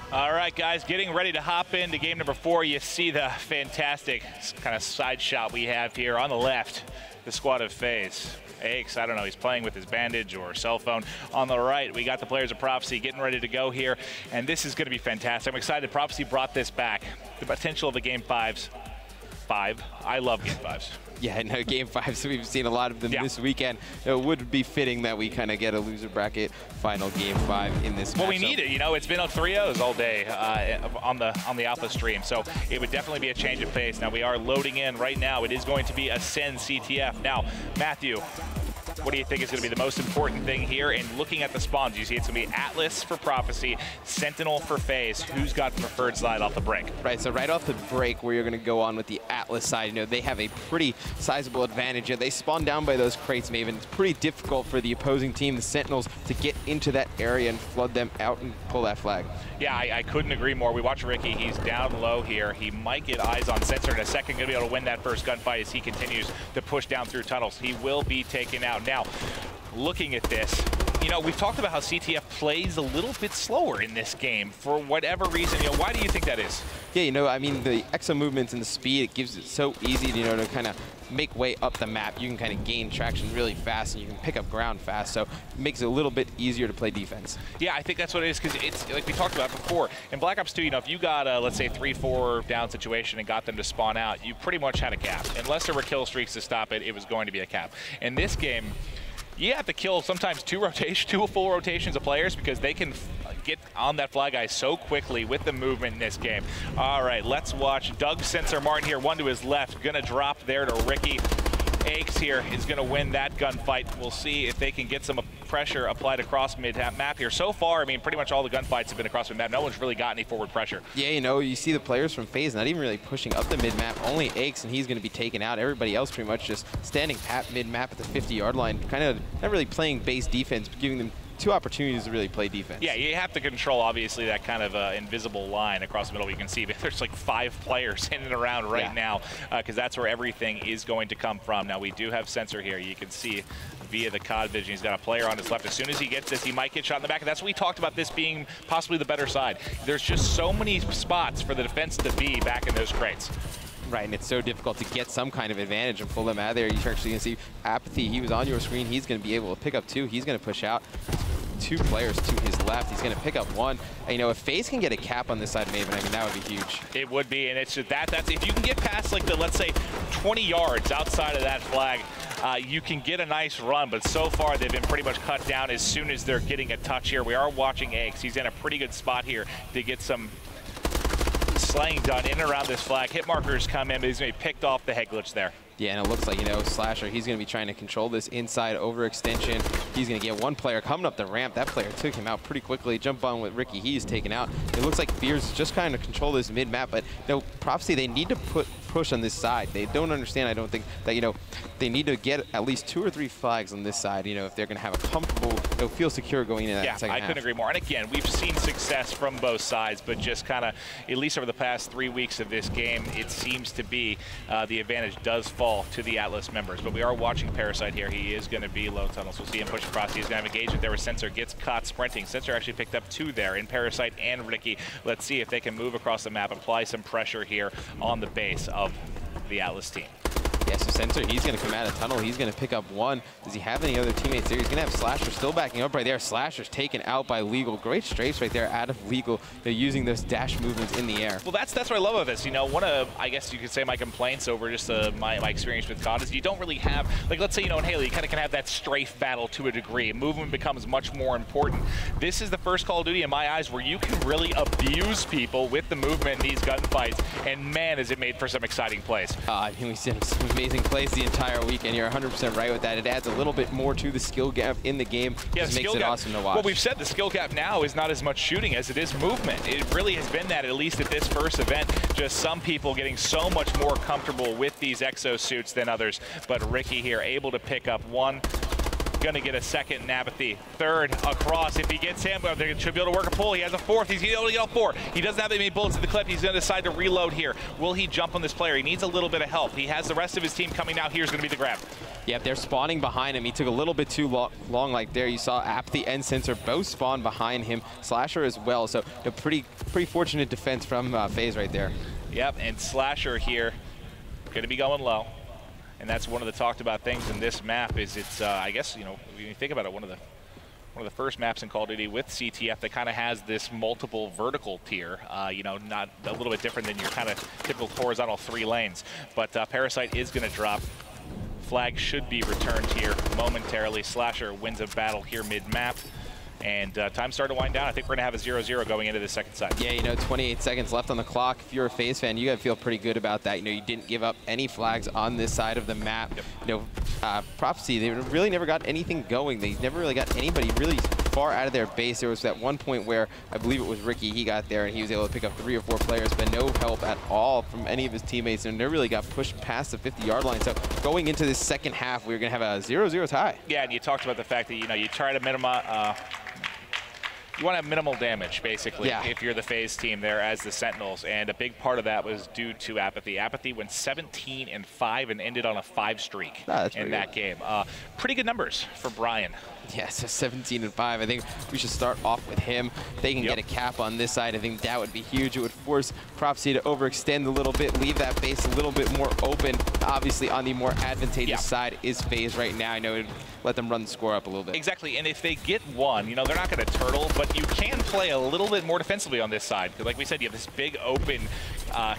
All right, guys, getting ready to hop into game number 4. You see the fantastic kind of side shot we have here on the left, the squad of FaZe. Aches, I don't know, he's playing with his bandage or cell phone. On the right, we got the players of Prophecy getting ready to go here, and this is going to be fantastic. I'm excited Prophecy brought this back. The potential of the Game 5s. I love Game 5s. Yeah, no, Game 5s, we've seen a lot of them this weekend. It would be fitting that we kind of get a loser bracket final Game 5 in this match. Well, we need it. You know, it's been on 3-0s all day on the Alpha stream, so it would definitely be a change of pace. Now, we are loading in right now. It is going to be Ascend CTF. Now, Matthew, what do you think is going to be the most important thing here? And looking at the spawns, you see it's going to be Atlas for Prophecy, Sentinel for FaZe. Who's got the preferred side off the break? Right, so right off the break, where you're going to go on with the Atlas side, you know, they have a pretty sizable advantage. They spawn down by those crates, Maven. It's pretty difficult for the opposing team, the Sentinels, to get into that area and flood them out and pull that flag. Yeah, I couldn't agree more. We watch Ricky. He's down low here. He might get eyes on Sensor in a second. Going to be able to win that first gunfight as he continues to push down through tunnels. He will be taken out. Now, looking at this, you know, we've talked about how CTF plays a little bit slower in this game for whatever reason. You know, why do you think that is? Yeah, you know, I mean, the exo movements and the speed, it gives it so easy, you know, to kind of make way up the map. You can kind of gain traction really fast, and you can pick up ground fast, so it makes it a little bit easier to play defense. Yeah, I think that's what it is, because it's like we talked about before. In Black Ops 2, you know, if you got a, let's say, 3-4 down situation and got them to spawn out, you pretty much had a cap. Unless there were kill streaks to stop it, it was going to be a cap. In this game, you have to kill sometimes two full rotations of players because they can get on that fly guy so quickly with the movement in this game. All right, let's watch Doug Sensor Martin here, one to his left, gonna drop there to Ricky. Aches here is gonna win that gunfight. We'll see if they can get some pressure applied across mid-map here. So far, I mean, pretty much all the gunfights have been across mid-map. No one's really got any forward pressure. Yeah, you know, you see the players from FaZe not even really pushing up the mid-map. Only Aches, and he's going to be taken out. Everybody else pretty much just standing pat mid-map at the 50-yard line, kind of not really playing base defense, but giving them two opportunities to really play defense. Yeah, you have to control, obviously, that kind of invisible line across the middle. You can see there's like 5 players in and around right now, because that's where everything is going to come from. Now, we do have Sensor here. You can see via the COD vision, he's got a player on his left. As soon as he gets this, he might get shot in the back. And that's what we talked about, this being possibly the better side. There's just so many spots for the defense to be back in those crates. Right, and it's so difficult to get some kind of advantage and pull them out of there. You're actually going to see Apathy. He was on your screen. He's going to be able to pick up 2. He's going to push out 2 players to his left. He's going to pick up 1. And, you know, if FaZe can get a cap on this side, Maven, I mean, that would be huge. It would be, and it's just that's if you can get past like the, let's say, 20 yards outside of that flag, you can get a nice run, but so far they've been pretty much cut down as soon as they're getting a touch here. We are watching Aches. He's in a pretty good spot here to get some slaying done in and around this flag. Hit markers come in, but he's going to be picked off the head glitch there. Yeah, and it looks like, you know, Slasher, he's going to be trying to control this inside overextension. He's going to get 1 player coming up the ramp. That player took him out pretty quickly. Jump on with Ricky. He's taken out. It looks like Fears just kind of control this mid-map, but, you know, Prophecy, they need to push on this side. They don't understand, I don't think, that, you know, they need to get at least 2 or 3 flags on this side, you know, if they're going to have a comfortable, you know, feel secure going into that second half. I couldn't agree more. And again, we've seen success from both sides, but just kind of, at least over the past 3 weeks of this game, it seems to be the advantage does fall to the Atlas members. But we are watching Parasite here. He is going to be low tunnels. We'll see him push across. He's going to have engagement there with Sensor. Gets caught sprinting. Sensor actually picked up 2 there in Parasite and Ricky. Let's see if they can move across the map, apply some pressure here on the base of the Atlas team. Yeah, so Sensor, he's going to come out of tunnel. He's going to pick up 1. Does he have any other teammates there? He's going to have Slasher still backing up right there. Slasher's taken out by Legal. Great strafes right there out of Legal. They're using those dash movements in the air. Well, that's what I love of this. You know, one of, I guess you could say, my complaints over just my experience with COD is you don't really have, like, let's say, you know, in Halo, you kind of can have that strafe battle to a degree. Movement becomes much more important. This is the first Call of Duty, in my eyes, where you can really abuse people with the movement in these gunfights, and man, is it made for some exciting plays. I mean, we've seen some amazing plays the entire weekend. You're 100% right with that. It adds a little bit more to the skill gap in the game. Yeah, just makes it awesome to watch. Well, we've said the skill gap now is not as much shooting as it is movement. It really has been that, at least at this first event. Just some people getting so much more comfortable with these exosuits than others. But Ricky here able to pick up 1. Gonna get a 2nd in Apathy. 3rd across. If he gets him, they should be able to work a pull. He has a 4th. He's able to get all 4. He doesn't have that many bullets in the clip. He's gonna decide to reload here. Will he jump on this player? He needs a little bit of help. He has the rest of his team coming out. Here's gonna be the grab. Yep, they're spawning behind him. He took a little bit too long like there. You saw Apathy and Sensor both spawn behind him. Slasher as well. So a pretty fortunate defense from FaZe right there. Yep, and Slasher here going to be going low. And that's one of the talked about things in this map is it's, I guess, you know, when you think about it, one of the first maps in Call of Duty with CTF that kind of has this multiple vertical tier, you know, not a little bit different than your kind of typical horizontal 3 lanes. But Parasite is going to drop. Flag should be returned here momentarily. Slasher wins a battle here mid-map. And time starting to wind down. I think we're going to have a 0-0 going into the second side. Yeah, you know, 28 seconds left on the clock. If you're a FaZe fan, you got to feel pretty good about that. You know, you didn't give up any flags on this side of the map. Yep. You know, Prophecy, they really never got anything going. They never really got anybody really far out of their base. There was that one point where I believe it was Ricky. He got there and he was able to pick up 3 or 4 players, but no help at all from any of his teammates. And never really got pushed past the 50-yard line. So going into this second half, we're going to have a 0-0 tie. Yeah, and you talked about the fact that, you know, you try to minimize. You want to have minimal damage, basically, if you're the FaZe team there as the Sentinels. And a big part of that was due to Apathy. Apathy went 17-5 and ended on a 5 streak in that game. Pretty good numbers for Brian. Yeah, so 17-5. I think we should start off with him. If they can get a cap on this side, I think that would be huge. It would force Prophecy to overextend a little bit, leave that base a little bit more open. Obviously, on the more advantageous side is FaZe right now. I know it would let them run the score up a little bit. Exactly, and if they get one, you know, they're not going to turtle, but you can play a little bit more defensively on this side. Because like we said, you have this big open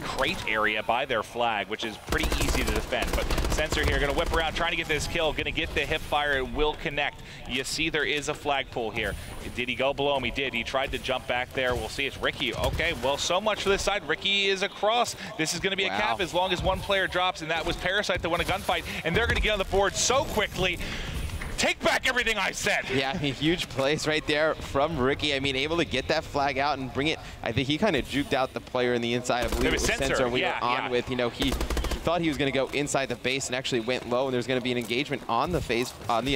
crate area by their flag, which is pretty easy to defend. But Sensor here going to whip around, trying to get this kill, going to get the hip fire. It will connect. You see there is a flagpole here. Did he go below him? He did. He tried to jump back there. We'll see. It's Ricky. Okay, well, so much for this side. Ricky is across. This is going to be a cap as long as one player drops, and that was Parasite that won a gunfight. And they're going to get on the board so quickly. Take back everything I said. Yeah, I mean, huge plays right there from Ricky. I mean, able to get that flag out and bring it. I think he kind of juked out the player in the inside. I believe it was Sensor we were on with. You know, he thought he was going to go inside the base and actually went low, and there's going to be an engagement on the FaZe, on the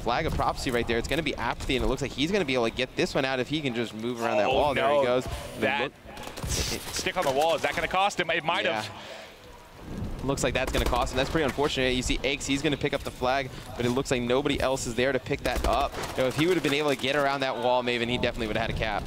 flag of Prophecy right there. It's going to be Apathy, and it looks like he's going to be able to get this one out if he can just move around that wall. There he goes. That stick on the wall, is that going to cost him? It might have. Looks like that's going to cost him. That's pretty unfortunate. You see Aches, he's going to pick up the flag, but it looks like nobody else is there to pick that up. You know, if he would have been able to get around that wall, Maven, he definitely would have had a cap.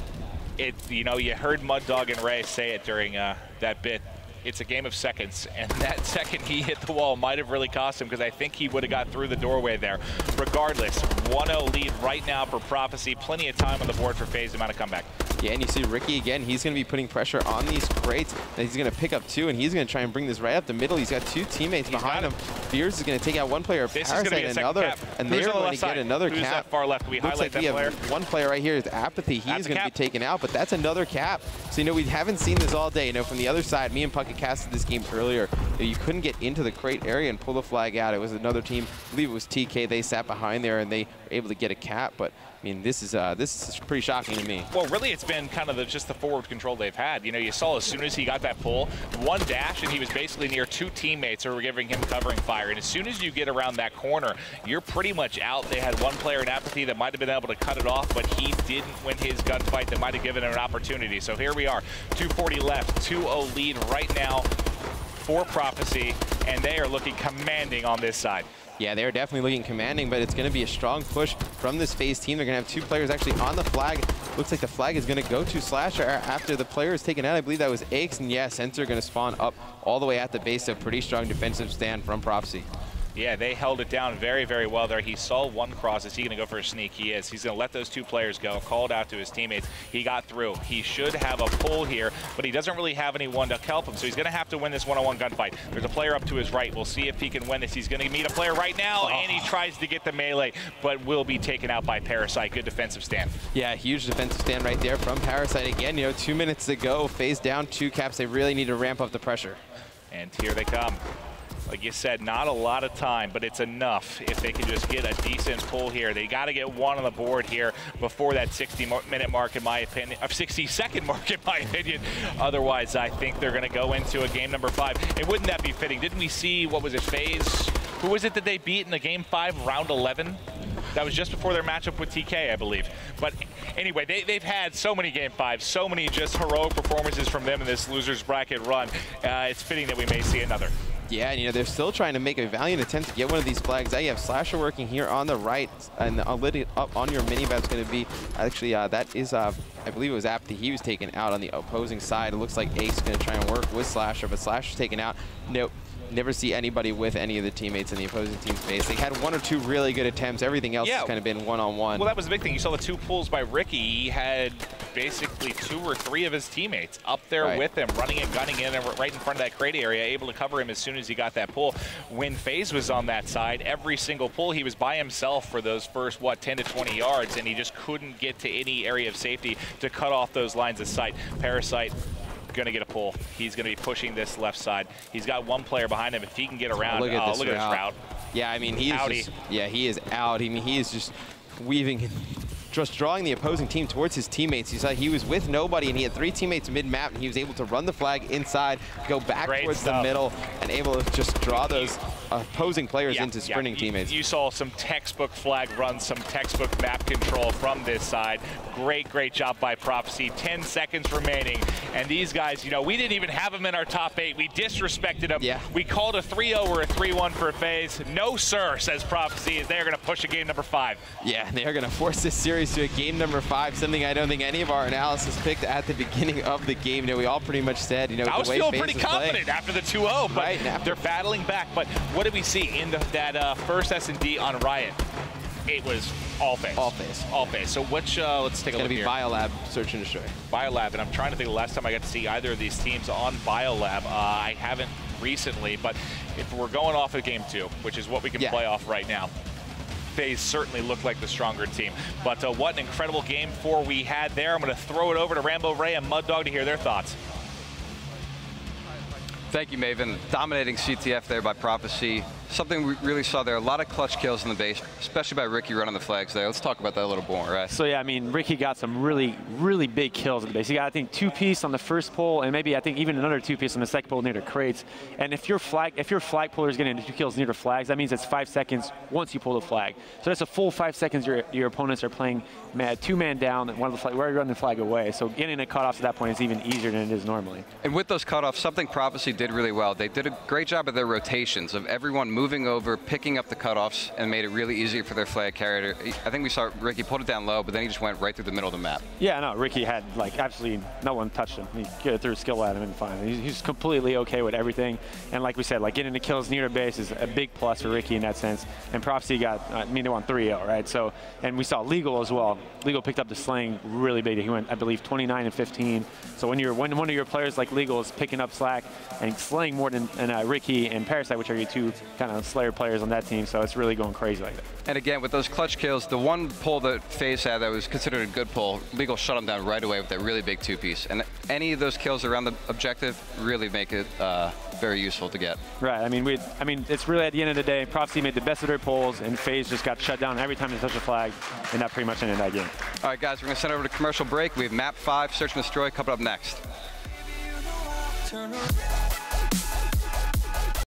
You know, you heard Mud Dog and Ray say it during that bit. It's a game of seconds, and that second he hit the wall might have really cost him because I think he would have got through the doorway there. Regardless, 1-0 lead right now for Prophecy. Plenty of time on the board for FaZe to mount a comeback. Yeah, and you see Ricky again, he's going to be putting pressure on these crates. And he's going to pick up 2, and he's going to try and bring this right up the middle. He's got 2 teammates behind him. Fears is going to take out one player, Parasite another, and they're going to get another cap. Who's that far left? Can we highlight that player? One player right here is Apathy. He's going to be taken out, but that's another cap. So, you know, we haven't seen this all day. You know, from the other side, me and Puckett casted this game earlier. You couldn't get into the crate area and pull the flag out. It was another team, I believe it was TK. They sat behind there, and they were able to get a cap, but I mean, this is pretty shocking to me. Well, really, it's been kind of just the forward control they've had. You know, you saw as soon as he got that pull, one dash, and he was basically near 2 teammates who were giving him covering fire. And as soon as you get around that corner, you're pretty much out. They had one player in Apathy that might have been able to cut it off, but he didn't win his gunfight. That might have given him an opportunity. So here we are, 2:40 left, 2-0 lead right now for Prophecy, and they are looking commanding on this side. Yeah, they're definitely looking commanding, but it's going to be a strong push from this FaZe team. They're going to have 2 players actually on the flag. Looks like the flag is going to go to Slasher after the player is taken out. I believe that was Aches, and yeah, Sensor going to spawn up all the way at the base. So pretty strong defensive stand from Prophecy. Yeah, they held it down very, very well there. He saw one cross. Is he going to go for a sneak? He is. He's going to let those 2 players go. Called out to his teammates. He got through. He should have a pull here, but he doesn't really have anyone to help him, so he's going to have to win this one-on-one gunfight. There's a player up to his right. We'll see if he can win this. He's going to meet a player right now, and he tries to get the melee, but will be taken out by Parasite. Good defensive stand. Yeah, huge defensive stand right there from Parasite. Again, you know, 2 minutes to go. FaZe down 2 caps. They really need to ramp up the pressure. And here they come. Like you said, not a lot of time, but it's enough if they can just get a decent pull here. They got to get 1 on the board here before that 60-minute mark, in my opinion, or 60-second mark, in my opinion. Otherwise, I think they're going to go into a game number 5. And wouldn't that be fitting? Didn't we see, what was it, FaZe? Who was it that they beat in the game 5, round 11? That was just before their matchup with TK, I believe. But anyway, they've had so many game 5s, so many just heroic performances from them in this loser's bracket run. It's fitting that we may see another. Yeah, and they're still trying to make a valiant attempt to get one of these flags. You have Slasher working here on the right, and lit it up on your mini-map's going to be, actually, that is, I believe it was Apathy. He was taken out on the opposing side. It looks like Ace is going to try and work with Slasher, but Slasher's taken out. Nope. Never see anybody with any of the teammates in the opposing team's base. They had 1 or 2 really good attempts. Everything else has kind of been one-on-one. Well, that was the big thing. You saw the 2 pulls by Ricky. He had basically 2 or 3 of his teammates up there with him, running and gunning in and right in front of that crate area, able to cover him as soon as he got that pull. When FaZe was on that side, every single pull, he was by himself for those first, 10 to 20 yards, and he just couldn't get to any area of safety to cut off those lines of sight. Parasite going to get a pull. He's going to be pushing this left side. He's got 1 player behind him. If he can get around, look at this route. Yeah, I mean, he is he is out. I mean, he is just weaving and just drawing the opposing team towards his teammates. You saw he was with nobody, and he had 3 teammates mid-map, and he was able to run the flag inside, go back towards the middle, and able to just draw those opposing players into sprinting teammates. You saw some textbook flag runs, some textbook map control from this side. Great job by Prophecy. 10 seconds remaining, and these guys, we didn't even have them in our top 8. We disrespected them. Yeah. We called a 3-0 or a 3-1 for FaZe. No, sir, says Prophecy, as they're going to push a game number 5. Yeah, they are going to force this series to a game number 5, something I don't think any of our analysis picked at the beginning of the game. We all pretty much said, I was feeling pretty confident after the 2-0, but they're battling back. But what did we see in that first S&D on Riot? It was all FaZe. All FaZe. So which, let's take a look here. It's going to be Biolab, Search and Destroy. Biolab, and I'm trying to think the last time I got to see either of these teams on Biolab. I haven't recently, but if we're going off of game 2, which is what we can play off right now, FaZe certainly looked like the stronger team. But what an incredible game 4 we had there. I'm going to throw it over to Rambo Ray and Mud Dog to hear their thoughts. Thank you, Maven. Dominating CTF there by Prophecy. Something we really saw there, a lot of clutch kills in the base, especially by Ricky running the flags there. Let's talk about that a little more, right? So yeah, I mean, Ricky got some really big kills in the base. He got, I think, 2-piece on the first pull, and maybe I think even another 2-piece on the second pull near the crates. And if your flag puller is getting 2 kills near the flags, that means it's 5 seconds once you pull the flag. So that's a full 5 seconds your opponents are playing 2-man down, and one of the flag, we're running the flag away. So getting a cutoff at that point is even easier than it is normally. And with those cutoffs, something Prophecy did really well. They did a great job of their rotations, of everyone moving over, picking up the cutoffs, and made it really easy for their flag carrier. I think we saw Ricky pulled it down low, but then he just went right through the middle of the map. Yeah, no, Ricky had absolutely no one touched him. He threw a skill at him and fine. He's completely okay with everything. And like we said, getting the kills near the base is a big plus for Ricky in that sense. And Prophecy got, they won 3-0, right? So, and we saw Legal as well. Legal picked up the slaying really big. He went, I believe, 29 and 15. So when one of your players like Legal is picking up slack and slaying more than Ricky and Parasite, which are your 2 kind of slayer players on that team, so it's really going crazy like that. And again, with those clutch kills, the one pull that FaZe had that was considered a good pull, Legal shut him down right away with that really big 2-piece. And any of those kills around the objective really make it very useful to get. Right. I mean, it's really at the end of the day, Prophecy made the best of their pulls, and FaZe just got shut down every time they touched a flag, and that pretty much ended that game. All right, guys, we're going to send over to commercial break. We have Map 5, Search and Destroy, coming up next.